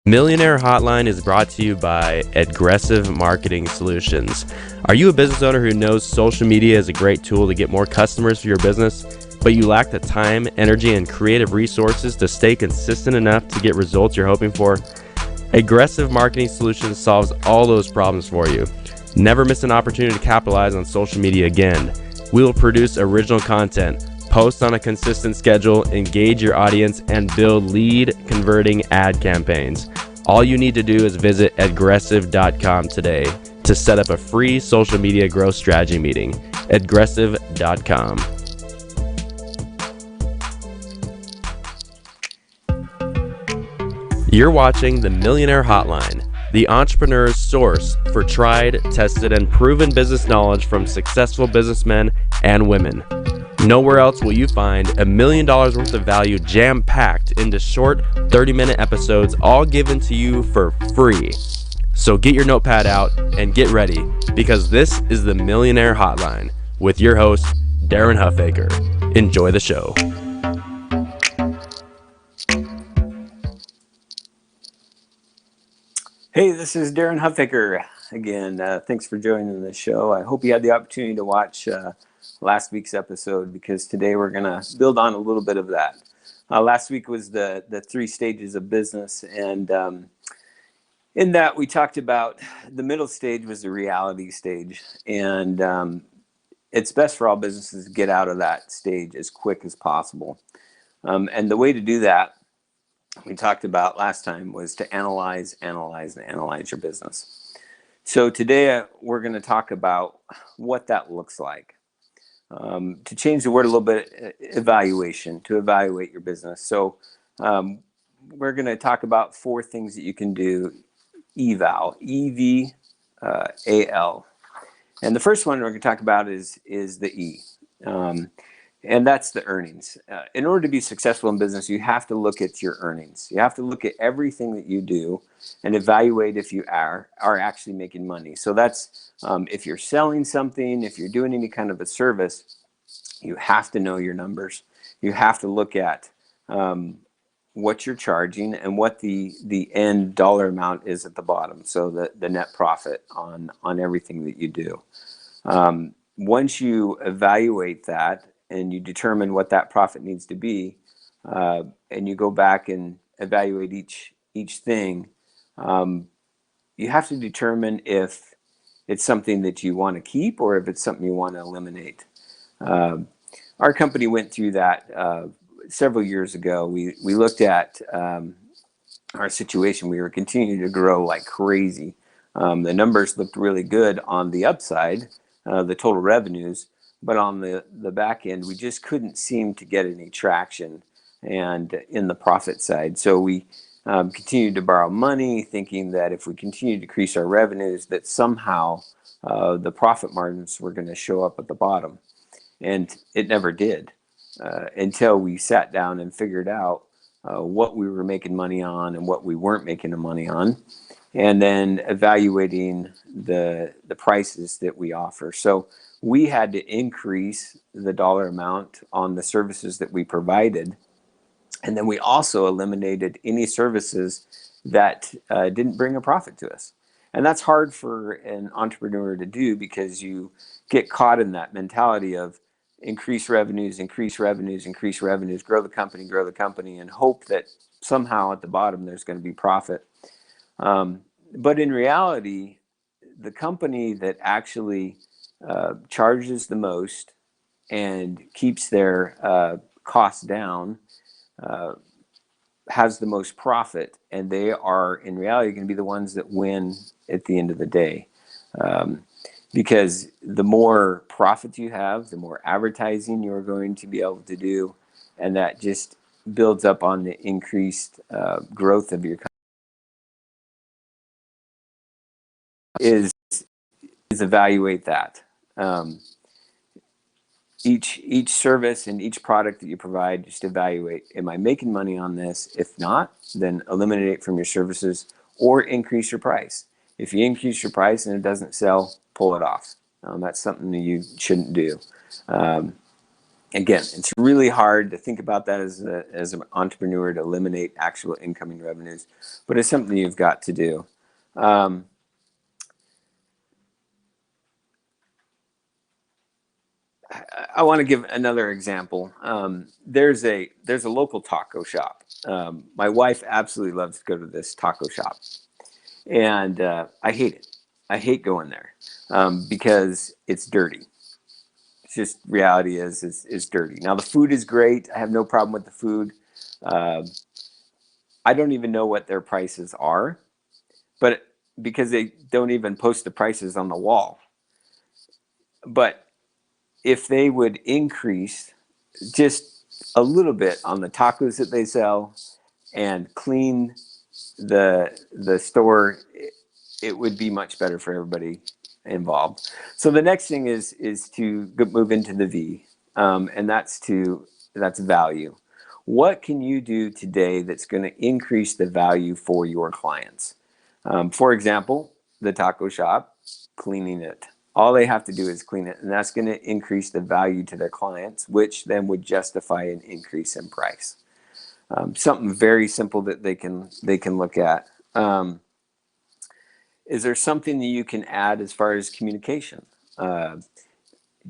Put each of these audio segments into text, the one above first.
Millionaire Hotline is brought to you by Aggressive Marketing Solutions. Are you a business owner who knows social media is a great tool to get more customers for your business, but you lack the time, energy, and creative resources to stay consistent enough to get results you're hoping for? Aggressive Marketing Solutions solves all those problems for you. Never miss an opportunity to capitalize on social media again. We will produce original content, post on a consistent schedule, engage your audience, and build lead converting ad campaigns. All you need to do is visit aggressive.com today to set up a free social media growth strategy meeting. Aggressive.com. You're watching the Millionaire Hotline, the entrepreneur's source for tried, tested, and proven business knowledge from successful businessmen and women. Nowhere else will you find $1 million worth of value jam-packed into short 30-minute episodes, all given to you for free. So get your notepad out and get ready, because this is the Millionaire Hotline with your host, Darren Huffaker. Enjoy the show. Hey, this is Darren Huffaker again. Thanks for joining the show. I hope you had the opportunity to watch last week's episode, because today we're going to build on a little bit of that. Last week was the 3 stages of business, and in that we talked about the middle stage was the reality stage, and it's best for all businesses to get out of that stage as quick as possible. And the way to do that, we talked about last time, was to analyze your business. So today we're going to talk about what that looks like. To change the word a little bit, evaluation, to evaluate your business. So we're going to talk about 4 things that you can do. Eval, E-V-A-L. And the first one we're going to talk about is the E. And that's the earnings. In order to be successful in business, you have to look at your earnings. You have to look at everything that you do and evaluate if you are actually making money. So that's if you're selling something, if you're doing any kind of a service, you have to know your numbers. You have to look at what you're charging and what the end dollar amount is at the bottom. So the net profit on everything that you do. Once you evaluate that, and you determine what that profit needs to be, and you go back and evaluate each thing, you have to determine if it's something that you want to keep or if it's something you want to eliminate. Our company went through that several years ago. We looked at our situation. We were continuing to grow like crazy. The numbers looked really good on the upside, the total revenues, but on the back end, we just couldn't seem to get any traction and in the profit side. So we continued to borrow money, thinking that if we continued to increase our revenues, that somehow the profit margins were going to show up at the bottom. And it never did until we sat down and figured out what we were making money on and what we weren't making the money on, and then evaluating the prices that we offer. So we had to increase the dollar amount on the services that we provided. And then we also eliminated any services that didn't bring a profit to us. And that's hard for an entrepreneur to do, because you get caught in that mentality of increase revenues, grow the company, and hope that somehow at the bottom there's going to be profit. But in reality, the company that actually charges the most and keeps their costs down has the most profit, and they are in reality going to be the ones that win at the end of the day, because the more profit you have, the more advertising you're going to be able to do, and that just builds up on the increased growth of your company. Is evaluate that. Each service and each product that you provide, just evaluate, am I making money on this? If not, then eliminate it from your services or increase your price. If you increase your price and it doesn't sell, pull it off. That's something that you shouldn't do. And Again, it's really hard to think about that as an entrepreneur to eliminate actual incoming revenues, but it's something you've got to do. I want to give another example. There's a local taco shop. My wife absolutely loves to go to this taco shop, and I hate it. I hate going there because it's dirty. It's just reality is dirty. Now the food is great. I have no problem with the food. Uh, I don't even know what their prices are, but because they don't even post the prices on the wall. But if they would increase just a little bit on the tacos that they sell and clean the store, it would be much better for everybody involved. So the next thing is to move into the V, and that's value. What can you do today that's going to increase the value for your clients? For example, the taco shop, cleaning it. All they have to do is clean it, and that's going to increase the value to their clients, which then would justify an increase in price. Something very simple that they can look at. Is there something that you can add as far as communication? Uh,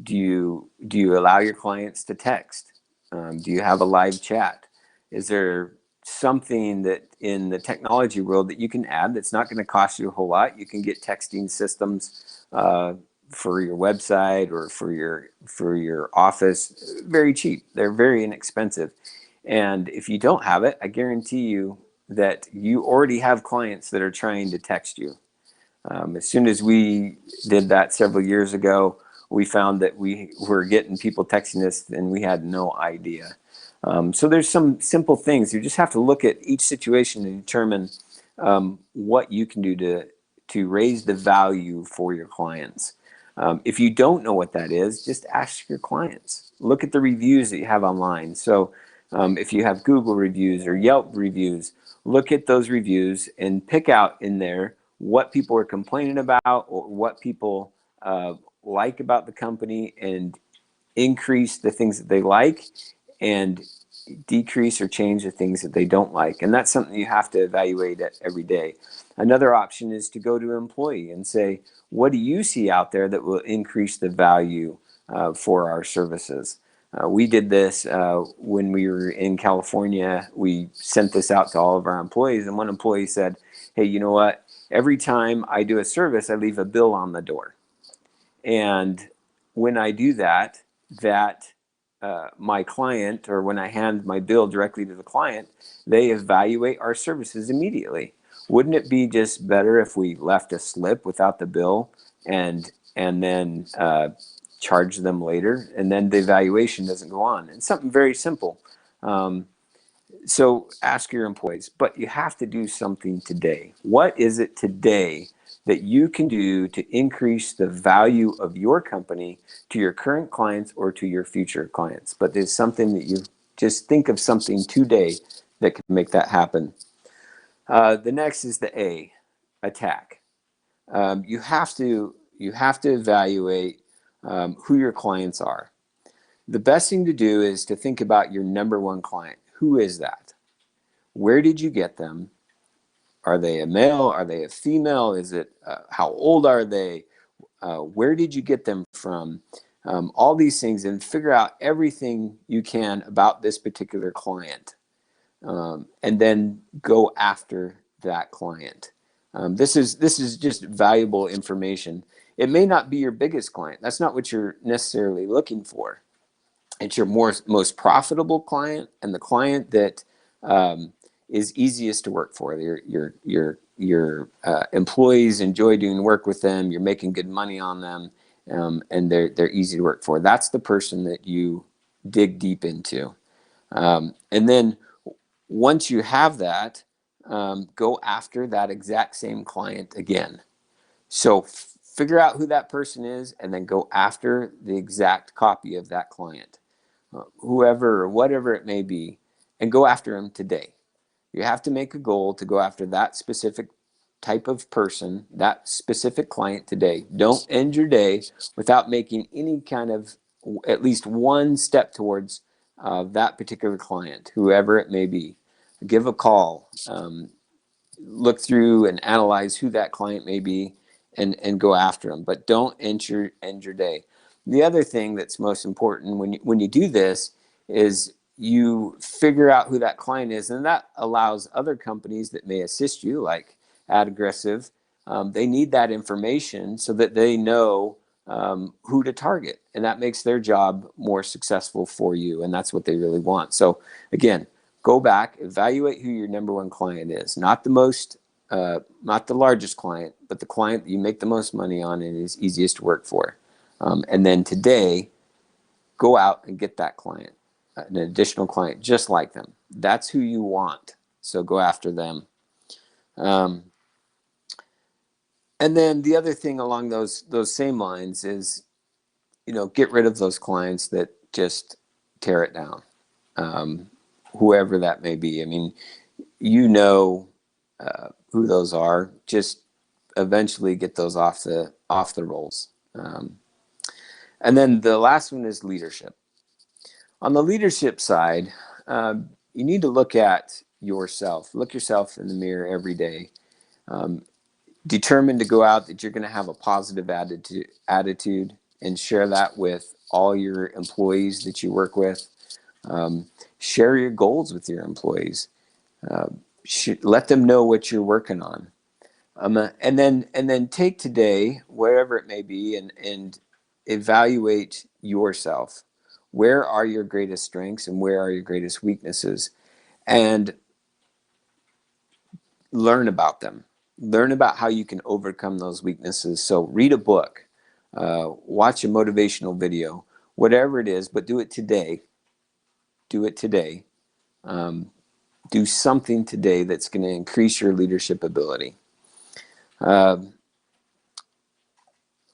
do you allow your clients to text? Do you have a live chat? Is there something that in the technology world that you can add that's not going to cost you a whole lot? You can get texting systems for your website or for your office very cheap. They're very inexpensive. And if you don't have it, I guarantee you that you already have clients that are trying to text you. As soon as we did that several years ago, we found that we were getting people texting us and we had no idea. So there's some simple things. You just have to look at each situation and determine what you can do to raise the value for your clients. If you don't know what that is, just ask your clients. Look at the reviews that you have online. So if you have Google reviews or Yelp reviews, look at those reviews and pick out in there what people are complaining about or what people like about the company, and increase the things that they like and decrease or change the things that they don't like. And that's something you have to evaluate every day. Another option is to go to an employee and say, what do you see out there that will increase the value for our services? We did this when we were in California. We sent this out to all of our employees, and one employee said, hey, you know what? Every time I do a service, I leave a bill on the door. And when I do that, my client, or when I hand my bill directly to the client, they evaluate our services immediately. Wouldn't it be just better if we left a slip without the bill and then charge them later, and then the evaluation doesn't go on? It's something very simple. So ask your employees, but you have to do something today. What is it today that you can do to increase the value of your company to your current clients or to your future clients? But there's something that you just think of something today that can make that happen. The next is the A, attack. You have to evaluate who your clients are. The best thing to do is to think about your number one client. Who is that? Where did you get them? Are they a male? Are they a female? Is it how old are they? Where did you get them from? All these things, and figure out everything you can about this particular client, and then go after that client. This is just valuable information. It may not be your biggest client. That's not what you're necessarily looking for. It's your most profitable client, and the client that is easiest to work for. Your employees enjoy doing work with them. You're making good money on them, and they're easy to work for. That's the person that you dig deep into, and then once you have that, go after that exact same client again. So figure out who that person is, and then go after the exact copy of that client, whoever or whatever it may be, and go after them today. You have to make a goal to go after that specific type of person, that specific client today. Don't end your day without making any kind of at least one step towards that particular client, whoever it may be. Give a call, look through and analyze who that client may be, and go after them. But don't end your day. The other thing that's most important when you do this is you figure out who that client is, and that allows other companies that may assist you, like Ad Aggressive. They need that information so that they know who to target, and that makes their job more successful for you, and that's what they really want. So again, go back, evaluate who your number one client is, not the largest client, but the client that you make the most money on and is easiest to work for. And then today, go out and get that client, an additional client just like them. That's who you want. So go after them. And then the other thing along those same lines is, get rid of those clients that just tear it down, whoever that may be. I mean, who those are. Just eventually get those off the rolls. And then the last one is leadership. On the leadership side, you need to look at yourself. Look yourself in the mirror every day. Determined to go out that you're going to have a positive attitude and share that with all your employees that you work with. Share your goals with your employees. Let them know what you're working on. And then take today, wherever it may be, and evaluate yourself. Where are your greatest strengths and where are your greatest weaknesses? And learn about them. Learn about how you can overcome those weaknesses. So read a book, watch a motivational video, whatever it is, but do it today. Do it today. Do something today that's going to increase your leadership ability. And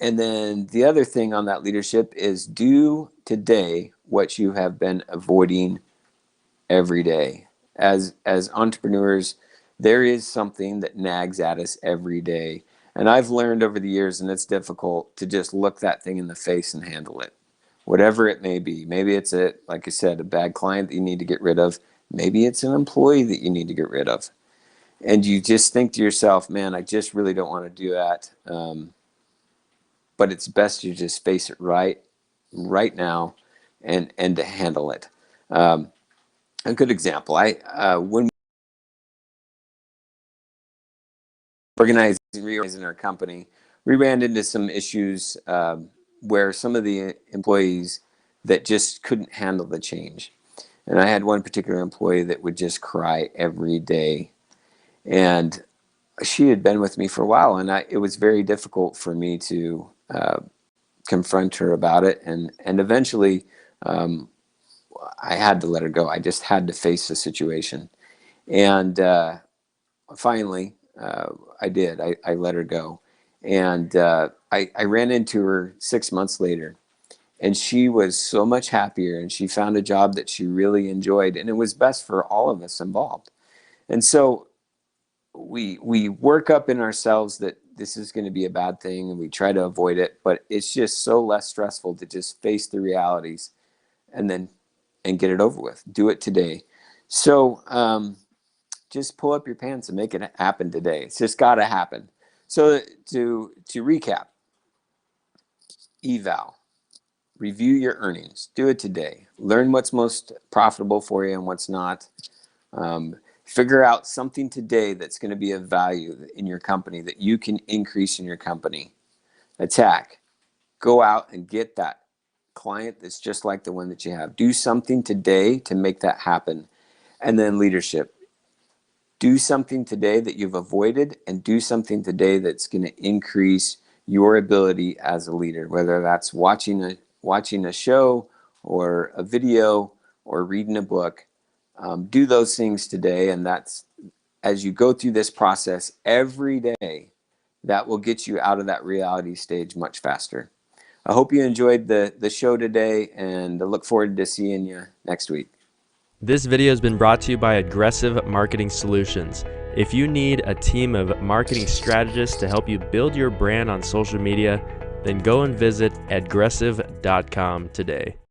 then the other thing on that leadership is do today what you have been avoiding every day. As entrepreneurs, there is something that nags at us every day. And I've learned over the years, and it's difficult, to just look that thing in the face and handle it. Whatever it may be. Maybe it's like I said, a bad client that you need to get rid of. Maybe it's an employee that you need to get rid of. And you just think to yourself, man, I just really don't want to do that. But it's best you just face it right now and to handle it. A good example, when reorganizing our company, we ran into some issues where some of the employees that just couldn't handle the change. And I had one particular employee that would just cry every day. And she had been with me for a while, and it was very difficult for me to confront her about it. And eventually, I had to let her go. I just had to face the situation. And finally, I did. I let her go. And I ran into her 6 months later. And she was so much happier, and she found a job that she really enjoyed. And it was best for all of us involved. And so we work up in ourselves that this is going to be a bad thing, and we try to avoid it. But it's just so less stressful to just face the realities and get it over with. Do it today. So just pull up your pants and make it happen today. It's just got to happen. So to recap, eval. Review your earnings. Do it today. Learn what's most profitable for you and what's not. Figure out something today that's going to be of value in your company that you can increase in your company. Attack. Go out and get that client that's just like the one that you have. Do something today to make that happen. And then leadership. Do something today that you've avoided, and do something today that's going to increase your ability as a leader, whether that's watching a show or a video or reading a book. Do those things today, and that's, as you go through this process every day, that will get you out of that reality stage much faster. I hope you enjoyed the show today, and I look forward to seeing you next week. This video has been brought to you by Aggressive Marketing Solutions. If you need a team of marketing strategists to help you build your brand on social media, then go and visit aggressive.com. TVpbn.com today.